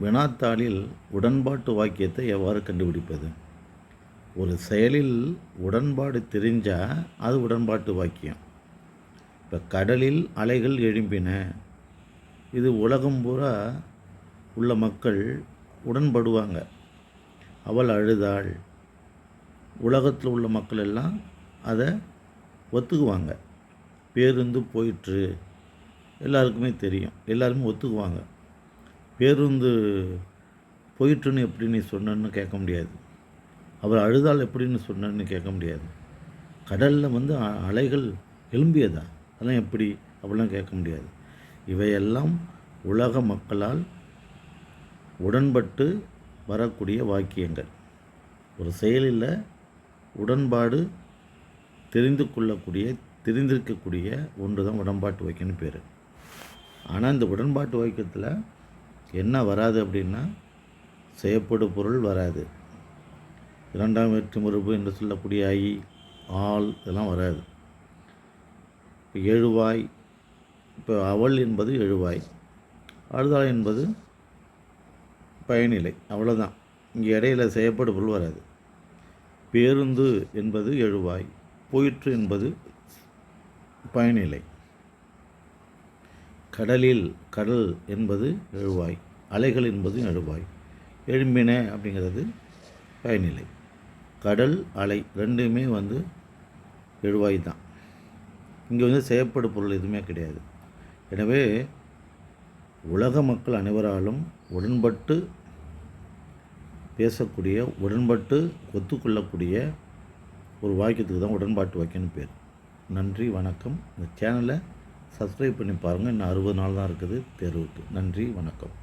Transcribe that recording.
வினாத்தாளில் உடன்பாட்டு வாக்கியத்தை எவ்வாறு கண்டுபிடிப்பது? ஒரு செயலில் உடன்பாடு தெரிஞ்சால் அது உடன்பாட்டு வாக்கியம். இப்போ கடலில் அலைகள் எழும்பின, இது உலகம் பூரா உள்ள மக்கள் உடன்படுவாங்க. அவள் அழுதாள், உலகத்தில் உள்ள மக்கள் எல்லாம் அதை ஒத்துக்குவாங்க. பேருந்து போயிற்று, எல்லாருக்குமே தெரியும், எல்லாருமே ஒத்துக்குவாங்க. பேருந்து போயிட்டுன்னு எப்படி நீ சொன்னன்னு கேட்க முடியாது. அவள் அழுதாள் எப்படின்னு சொன்னன்னு கேட்க முடியாது. கடலில் அலைகள் எழும்பியதா, அதெல்லாம் எப்படி அப்படிலாம் கேட்க முடியாது. இவையெல்லாம் உலக மக்களால் உடன்பட்டு வரக்கூடிய வாக்கியங்கள். ஒரு செயலில் உடன்பாடு தெரிந்திருக்கக்கூடிய ஒன்று தான் உடன்பாட்டு வாக்கியம்னு பேர். ஆனால் இந்த உடன்பாட்டு வாக்கியத்தில் என்ன வராது அப்படின்னா, செய்யப்படு பொருள் வராது. இரண்டாம் வேற்றுமுறுப்பு என்று சொல்லக்கூடிய ஐ, ஆள் இதெல்லாம் வராது. இப்போ எழுவாய், இப்போ அவள் என்பது எழுவாய், அழுதாள் என்பது பயனிலை, அவ்வளோதான். இங்கே இடையில செய்யப்படு பொருள் வராது. பேருந்து என்பது எழுவாய், போயிற்று என்பது பயனிலை. கடலில், கடல் என்பது எழுவாய், அலைகள் என்பது எழுவாய், எழும்பின அப்படிங்கிறது பயனிலை. கடல், அலை ரெண்டுமே எழுவாய் தான். இங்கே செய்யப்படு பொருள் எதுவுமே கிடையாது. எனவே உலக மக்கள் அனைவராலும் உடன்பட்டு பேசக்கூடிய, உடன்பட்டு ஒத்துக்கொள்ளக்கூடிய ஒரு வாக்கியத்துக்கு தான் உடன்பாட்டு வாக்கியம்னு பேர். நன்றி, வணக்கம். இந்த சேனலை சப்ஸ்கிரைப் பண்ணி பாருங்கள். இன்னும் 60 நாள் தான் இருக்குது தேர்வுக்கு. நன்றி, வணக்கம்.